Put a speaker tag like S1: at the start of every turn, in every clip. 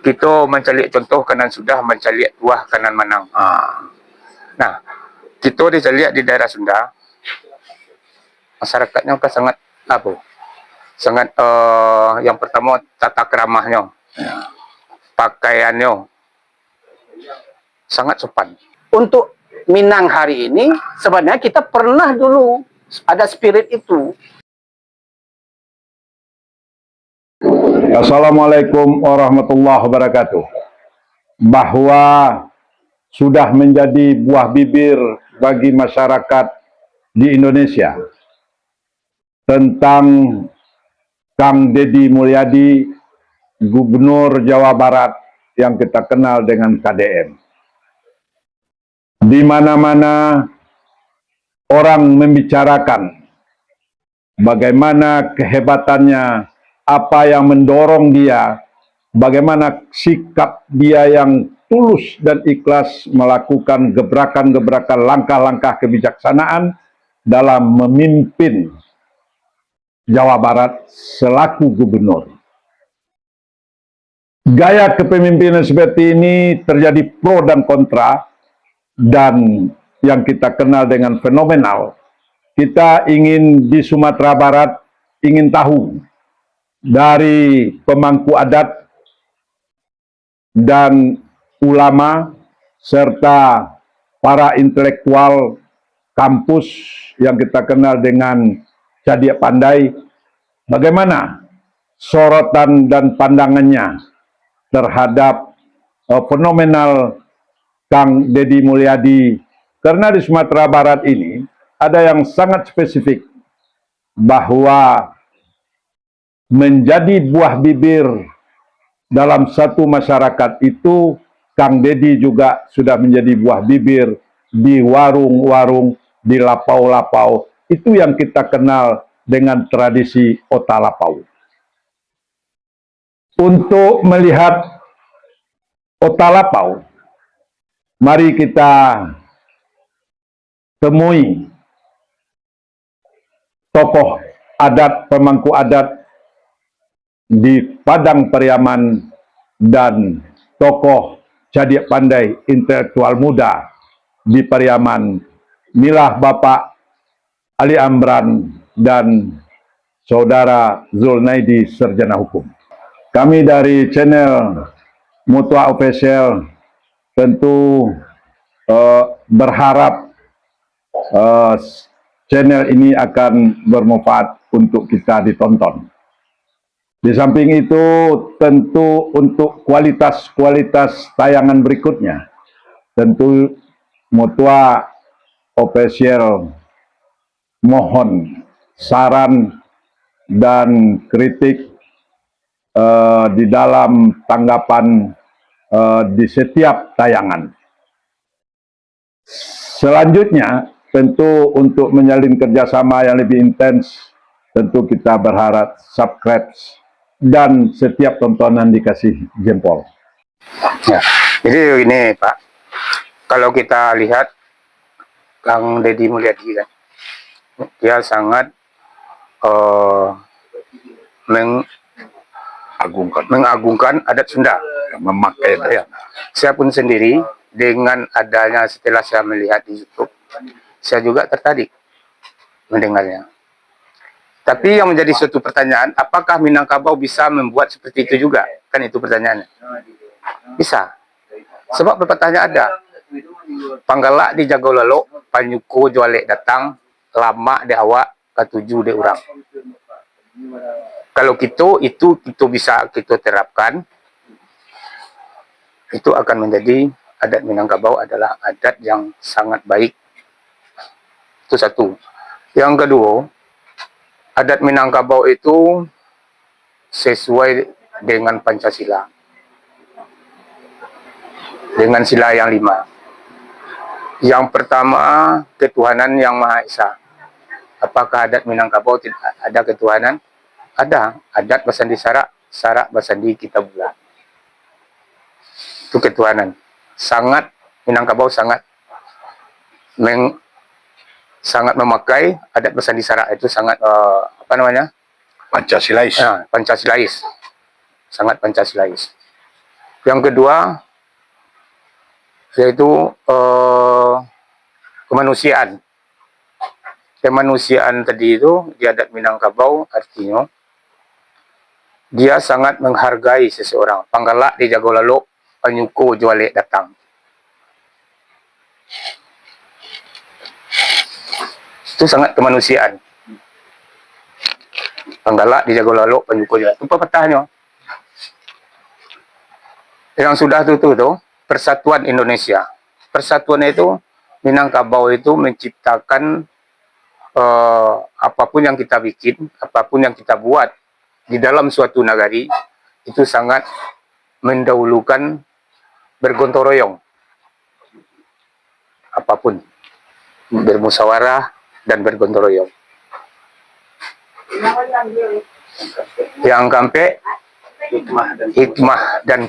S1: Kita mencari contoh kanan sudah, mencari buah kanan manang. Nah, kita dicari di daerah Sunda, masyarakatnya kan sangat apa? Sangat yang pertama tata keramahnya, pakaiannya sangat sopan.
S2: Untuk Minang hari ini sebenarnya kita pernah dulu ada spirit itu.
S3: Assalamualaikum warahmatullahi wabarakatuh. Bahwa sudah menjadi buah bibir bagi masyarakat di Indonesia tentang Kang Deddy Mulyadi, Gubernur Jawa Barat yang kita kenal dengan KDM. Di mana-mana orang membicarakan bagaimana kehebatannya, apa yang mendorong dia, bagaimana sikap dia yang tulus dan ikhlas melakukan gebrakan-gebrakan langkah-langkah kebijaksanaan dalam memimpin Jawa Barat selaku gubernur. Gaya kepemimpinan seperti ini terjadi pro dan kontra, dan yang kita kenal dengan fenomenal. Kita ingin di Sumatera Barat, ingin tahu dari pemangku adat dan ulama serta para intelektual kampus yang kita kenal dengan Cadia Pandai, bagaimana sorotan dan pandangannya terhadap fenomenal Kang Deddy Mulyadi. Karena di Sumatera Barat ini ada yang sangat spesifik, bahwa menjadi buah bibir dalam satu masyarakat itu, Kang Deddy juga sudah menjadi buah bibir di warung-warung, di lapau-lapau. Itu yang kita kenal dengan tradisi Otalapau. Untuk melihat Otalapau, mari kita temui tokoh adat, pemangku adat di Padang Pariaman dan tokoh Cadia Pandai intelektual muda di Pariaman, Milah Bapak Ali Amran dan Saudara Zulnaidi Sarjana Hukum. Kami dari channel Mutua Official tentu berharap channel ini akan bermanfaat untuk kita ditonton. Di samping itu, tentu untuk kualitas tayangan berikutnya, tentu Mutua Official mohon saran dan kritik di dalam tanggapan di setiap tayangan. Selanjutnya, tentu untuk menjalin kerjasama yang lebih intens, tentu kita berharap subscribe dan setiap tontonan dikasih jempol.
S1: Ya, jadi ini Pak, kalau kita lihat Kang Deddy Mulyadi kan, dia sangat mengagungkan adat Sunda, memakai ya. Saya pun sendiri dengan adanya, setelah saya melihat di YouTube, saya juga tertarik mendengarnya. Tapi yang menjadi suatu pertanyaan, apakah Minangkabau bisa membuat seperti itu juga? Kan itu pertanyaannya. Bisa. Sebab pertanyaan ada. Panggalak di Jagolalo, Panyuko Jualek datang, lama di awak, ketujuh di urang. Kalau itu bisa kita terapkan, itu akan menjadi adat Minangkabau adalah adat yang sangat baik. Itu satu. Yang kedua, adat Minangkabau itu sesuai dengan Pancasila, dengan sila yang 5. Yang pertama, ketuhanan yang Maha Esa. Apakah adat Minangkabau tidak ada ketuhanan? Ada. Adat Basandi Sarak, Sarak Basandi Kitabula. Itu ketuhanan. Sangat, Minangkabau sangat memakai adat Basandi Sarak itu, sangat
S3: Pancasilais.
S1: Pancasilais. Sangat Pancasilais. Yang kedua yaitu kemanusiaan. Kemanusiaan tadi itu di adat Minangkabau artinya dia sangat menghargai seseorang. Panggalak di jago lalu, panyuko jualek datang. Itu sangat kemanusiaan. Panggalak di jago lalu, panyuko jualek. Itu pepatahnya. Yang sudah tuh Persatuan Indonesia. Persatuan itu Minangkabau itu menciptakan apapun yang kita bikin, apapun yang kita buat di dalam suatu nagari itu sangat mendahulukan bergotong royong. Apapun bermusyawarah dan bergotong royong. Yang kampe hikmah dan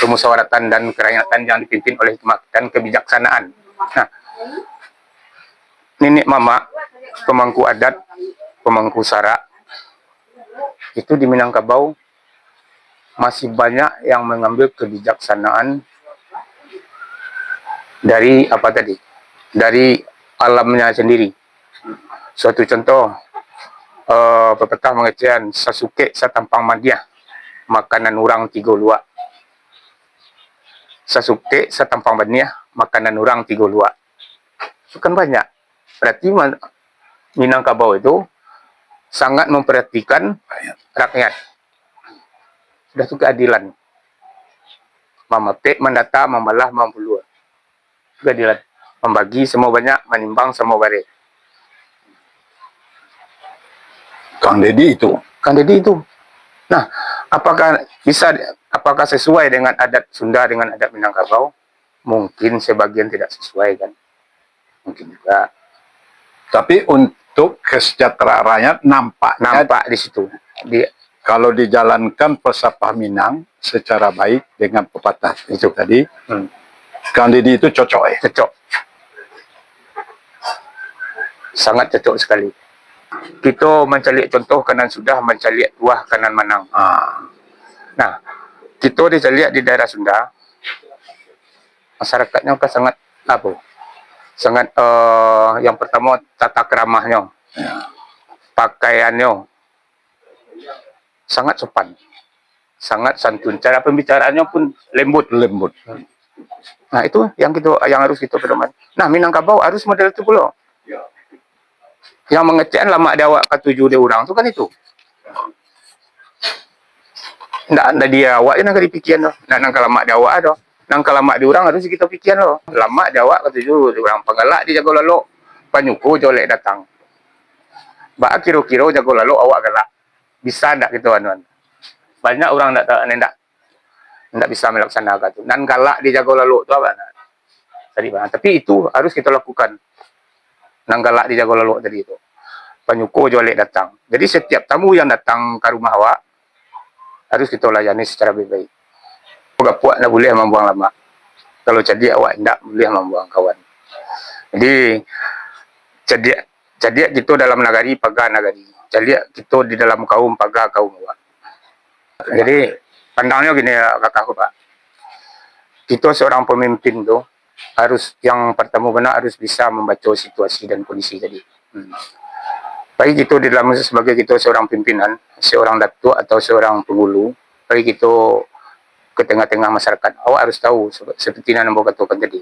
S1: kemusyawaratan dan kerakyatan yang dipimpin oleh hikmah dan kebijaksanaan. Nah, nenek mama, pemangku adat, pemangku sara, itu di Minangkabau masih banyak yang mengambil kebijaksanaan dari apa tadi? Dari alamnya sendiri. Suatu contoh, pepatah mengecehan Sasuke satampang madiah, makanan orang tiga luak. Sasuke satampang madiah, makanan orang tiga luak. Itu kan banyak. Berarti Minangkabau itu sangat memperhatikan rakyat. Sudah itu keadilan. Mamapek, mendata, membalah, membulur. Keadilan. Membagi semua banyak, menimbang semua bare.
S3: Kang Deddy itu.
S1: Kang Deddy itu. Nah, apakah sesuai dengan adat Sunda dengan adat Minangkabau? Mungkin sebagian tidak sesuai kan. Mungkin juga.
S3: Tapi untuk kesejahteraan rakyat
S1: Nampak di situ.
S3: Kalau dijalankan Persapa Minang secara baik dengan pepatah itu tadi, Kang Deddy itu cocok ya?
S1: Cocok. Sangat cocok sekali. Kita mencari contoh kanan sudah, mencari tuah kanan manang. Nah, kita dicari di daerah Sunda, masyarakatnya kan sangat sangat yang pertama tata keramahnya, pakaiannya sangat sopan, sangat santun. Cara pembicaraannya pun lembut. Nah, itu yang harus kita pedoman. Nah, Minangkabau harus model itu pula. Yang mengecehan lama dia awak ketujuh dia orang tu kan itu. Ndak dia awak je nak dipikiran tu. Nak nang lama dia awak tu. Nang lama di orang harus kita pikiran tu. Lama dia awak ketujuh dia orang penggalak di jago lalu. Panyuko jolek datang. Ba kira-kira jago lalu awak galak. Bisa ndak gitu anuan. Banyak orang ndak bisa melaksanakan tu. Nan galak di jago lalu tu apa? Tapi itu harus kita lakukan. Nanggalak di jago lalu tadi itu. Panyuko jolek datang. Jadi setiap tamu yang datang ke rumah awak harus kita layani secara baik-baik. Gak puak nak boleh membuang lama. Kalau jadi awak tidak boleh membuang kawan. Jadi kita dalam nagari pagar nagari. Jadi kita di dalam kaum pagar kaum awak. Jadi pandangnya gini ya kakak aku Pak. Kita seorang pemimpin tu harus yang pertama benar harus bisa membaca situasi dan kondisi tadi. Baik itu di dalam sebagai kita seorang pimpinan, seorang datuk atau seorang penghulu, baik itu ke tengah-tengah masyarakat, awak harus tahu seperti yang Anda katakan tadi.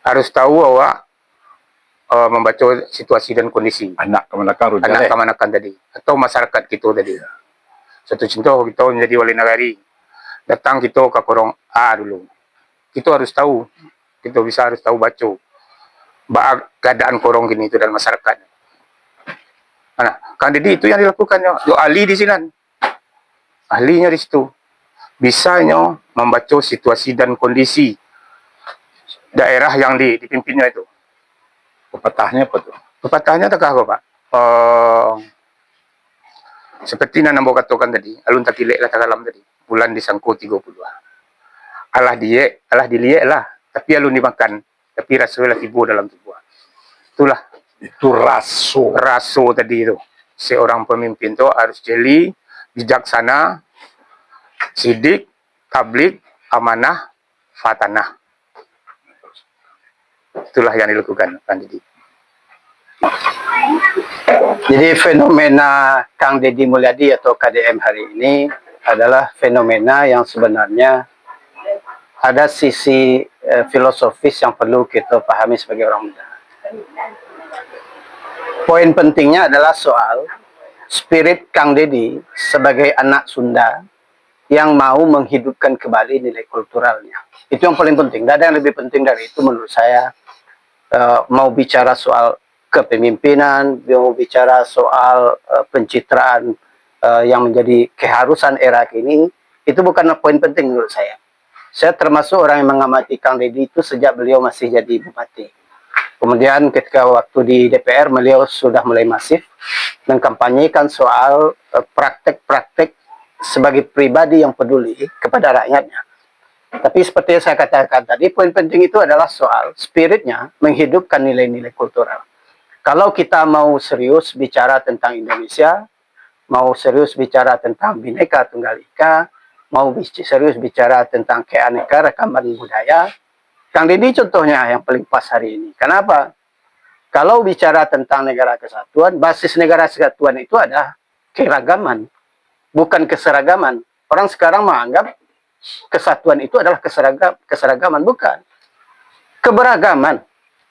S1: Harus tahu awak membaca situasi dan kondisi. Anak kemanakan tadi atau masyarakat kita tadi. Satu contoh kita menjadi wali nagari, datang kita ke korong A dulu. Kita harus tahu. Kita harus tahu baca keadaan korong gini itu dalam masyarakat. Nah, Kang Deddy itu yang dilakukannya. Yo ahli di sini. Ahlinya di situ. Bisanya membaca situasi dan kondisi daerah yang dipimpinnya itu.
S3: Pepatahnya apa tuh?
S1: Pepatahnya tak apa Pak? Seperti yang Nambah katakan tadi, alun tak kilek lah tak kalam tadi. Bulan disangko 32. Alah diliek lah. Tapi alun dimakan, tapi rasulah tibu dalam tubuh. Itulah.
S3: Itu raso.
S1: Raso tadi itu. Seorang pemimpin itu harus jeli, bijaksana, sidik, tablik, amanah, fatanah. Itulah yang dilakukan Kang Deddy.
S2: Jadi fenomena Kang Deddy Mulyadi atau KDM hari ini adalah fenomena yang sebenarnya ada sisi filosofis yang perlu kita pahami sebagai orang muda. Poin pentingnya adalah soal spirit Kang Deddy sebagai anak Sunda yang mau menghidupkan kembali nilai kulturalnya. Itu yang paling penting. Tidak ada yang lebih penting dari itu menurut saya. Mau bicara soal kepemimpinan, mau bicara soal pencitraan yang menjadi keharusan era kini, itu bukan poin penting menurut saya. Saya termasuk orang yang mengamati Kang Deddy itu sejak beliau masih jadi bupati. Kemudian ketika waktu di DPR, beliau sudah mulai masif mengkampanyekan soal praktek-praktek sebagai pribadi yang peduli kepada rakyatnya. Tapi seperti yang saya katakan tadi, poin penting itu adalah soal spiritnya menghidupkan nilai-nilai kultural. Kalau kita mau serius bicara tentang Indonesia, mau serius bicara tentang Bhinneka Tunggal Ika, mau serius bicara tentang keanekaragaman budaya, Kang Deddy contohnya yang paling pas hari ini. Kenapa? Kalau bicara tentang negara kesatuan, basis negara kesatuan itu ada keragaman, bukan keseragaman. Orang sekarang menganggap kesatuan itu adalah keseragaman, bukan. Keberagaman,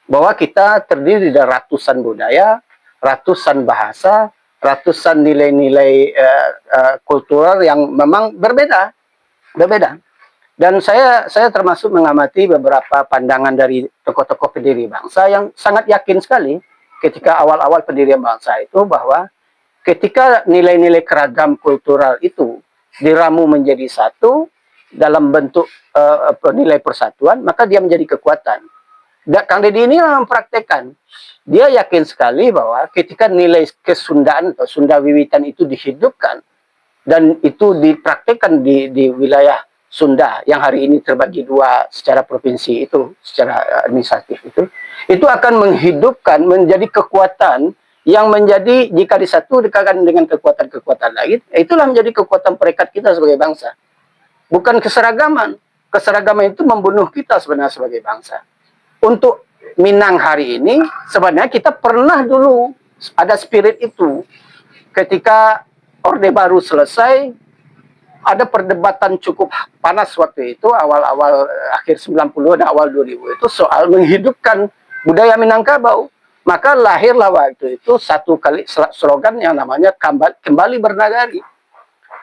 S2: bahwa kita terdiri dari ratusan budaya, ratusan bahasa, ratusan nilai-nilai kultural yang memang berbeda. Dan saya termasuk mengamati beberapa pandangan dari tokoh-tokoh pendiri bangsa yang sangat yakin sekali ketika awal-awal pendirian bangsa itu bahwa ketika nilai-nilai keragam kultural itu diramu menjadi satu dalam bentuk nilai persatuan, maka dia menjadi kekuatan. Kang Deddy ini mempraktekkan. Dia yakin sekali bahwa ketika nilai kesundaan atau Sunda Wiwitan itu dihidupkan dan itu dipraktekkan di wilayah Sunda yang hari ini terbagi dua secara provinsi itu, secara administratif itu akan menghidupkan menjadi kekuatan yang menjadi jika disatukan dengan kekuatan-kekuatan lain, itulah menjadi kekuatan perekat kita sebagai bangsa. Bukan keseragaman. Keseragaman itu membunuh kita sebenarnya sebagai bangsa. Untuk Minang hari ini, sebenarnya kita pernah dulu ada spirit itu. Ketika Orde Baru selesai, ada perdebatan cukup panas waktu itu, awal-awal akhir 90 dan awal 2000 itu soal menghidupkan budaya Minangkabau. Maka lahirlah waktu itu satu kali slogan yang namanya kembali bernagari.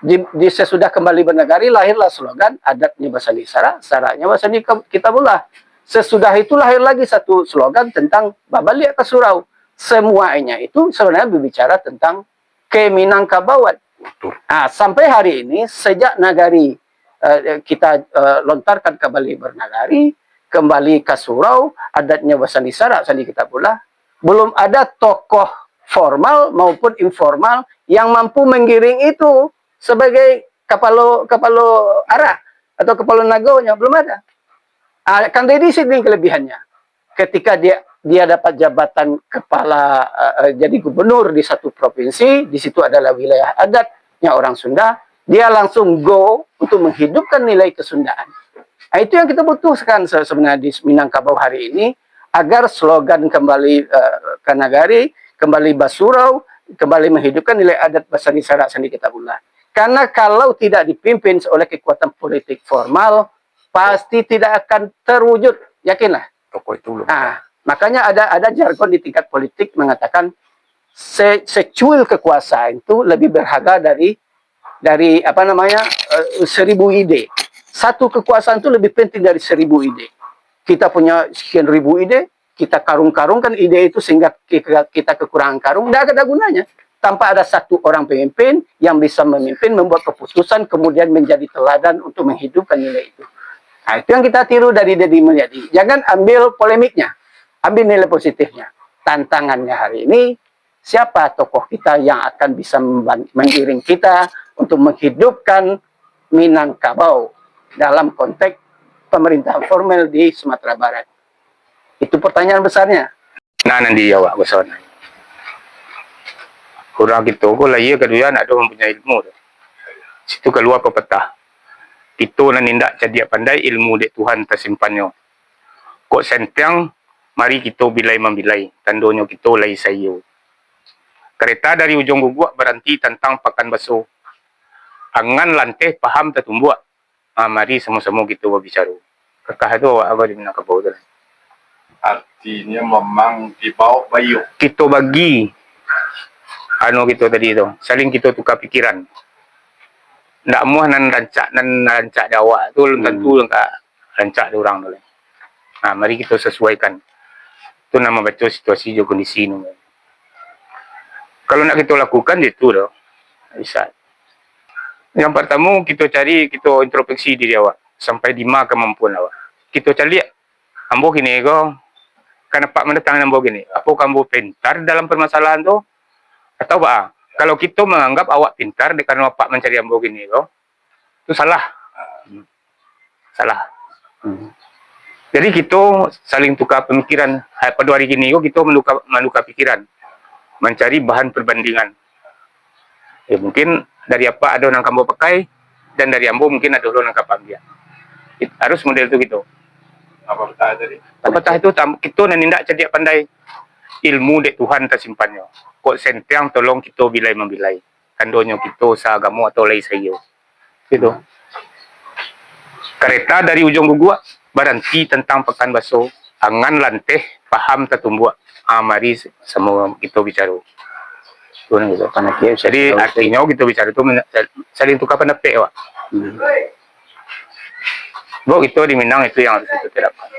S2: Di sesudah kembali bernagari lahirlah slogan adatnya Basandi Sara, saranya Basandi Kitabullah. Sesudah itu lahir lagi satu slogan tentang Babalia Kasurau. Semuanya itu sebenarnya berbicara tentang Keminangkabauan. Nah, sampai hari ini sejak nagari kita lontarkan kembali bernagari, kembali Kasurau, adatnya Basandi Sara, Sandi Kitabullah, belum ada tokoh formal maupun informal yang mampu menggiring itu sebagai kapalo arah atau kapalo nagonya, belum ada. Kang Deddy sih ini kelebihannya. Ketika dia dapat jabatan kepala jadi gubernur di satu provinsi, di situ adalah wilayah adatnya orang Sunda, dia langsung go untuk menghidupkan nilai kesundaan. Nah, itu yang kita butuhkan sebenarnya di Minangkabau hari ini, agar slogan kembali ke nagari, kembali Basurau, kembali menghidupkan nilai adat Basandi Sara Sandi Kitabullah. Karena kalau tidak dipimpin oleh kekuatan politik formal, pasti tidak akan terwujud, yakinlah.
S1: Tokoh itu belum.
S2: Nah, makanya ada jargon di tingkat politik mengatakan secuil kekuasaan itu lebih berharga dari 1000 ide. Satu kekuasaan itu lebih penting dari 1000 ide. Kita punya sekian ribu ide, kita karung-karungkan ide itu sehingga kita kekurangan karung, tidak ada gunanya. Tanpa ada satu orang pemimpin yang bisa memimpin, membuat keputusan, kemudian menjadi teladan untuk menghidupkan nilai itu. Nah, itu yang kita tiru dari Deddy Mulyadi. Jangan ambil polemiknya, ambil nilai positifnya. Tantangannya hari ini, siapa tokoh kita yang akan bisa mengiring kita untuk menghidupkan Minangkabau dalam konteks pemerintahan formal di Sumatera Barat. Itu pertanyaan besarnya.
S1: Nah, nanti jawab besarnya. Kurang gitu, kok lah iya kedua ada mempunyai ilmu. Situ keluar pepetah. Kita nanindak jadi pandai ilmu dek Tuhan tersimpannya. Kok sentiang, mari kita bilai membilai. Tandonyo kita lai sayo. Kereta dari ujung guguk berhenti tentang pakan basuh. Angan lanteh paham tertumbuh. Mari sama-sama kita berbicara. Kakak itu apa di Minangkabau tu?
S4: Artinya memang dibawa bayu.
S1: Kita bagi anu kita tadi tu, saling kita tukar pikiran. Ndak muah nan rancak awak tu tentu lengkap rancak dia orang tu. Mari kita sesuaikan. Tu nama baca situasi jo kondisi ni. Kalau nak kita lakukan itu dah. Bisa. Yang pertama kita cari, kita introspeksi diri awak sampai di mana kemampuan awak. Kita cari ambo gini ko kenapa mendatang ambo gini? Apa kamu pintar dalam permasalahan tu? Atau apa? Kalau kita menganggap awak pintar karena Pak mencari ambo gini ko, itu salah. Salah. Jadi kita saling tukar pemikiran. Pada hari gini ko kita menukar pikiran, mencari bahan perbandingan. Mungkin dari apa ada orang kamu pakai dan dari ambo mungkin ada orang kapam dia. Harus model itu gitu.
S4: Apa betah tadi?
S1: Apatah itu kita nanindak cerdik pandai ilmu dek Tuhan tersimpannya. Kok sentiang tolong kita bilai membilai. Kandonyo kita seagama atau lai sayo. Gitu. Kereta dari ujung guguk berhenti tentang pekan basuh. Angan lanteh paham tertumbuh. Mari semua kita bicara. Jadi artinya kita bicara itu saling tukar pendapat. Bahwa itu di Minang itu yang harus kita terapkan.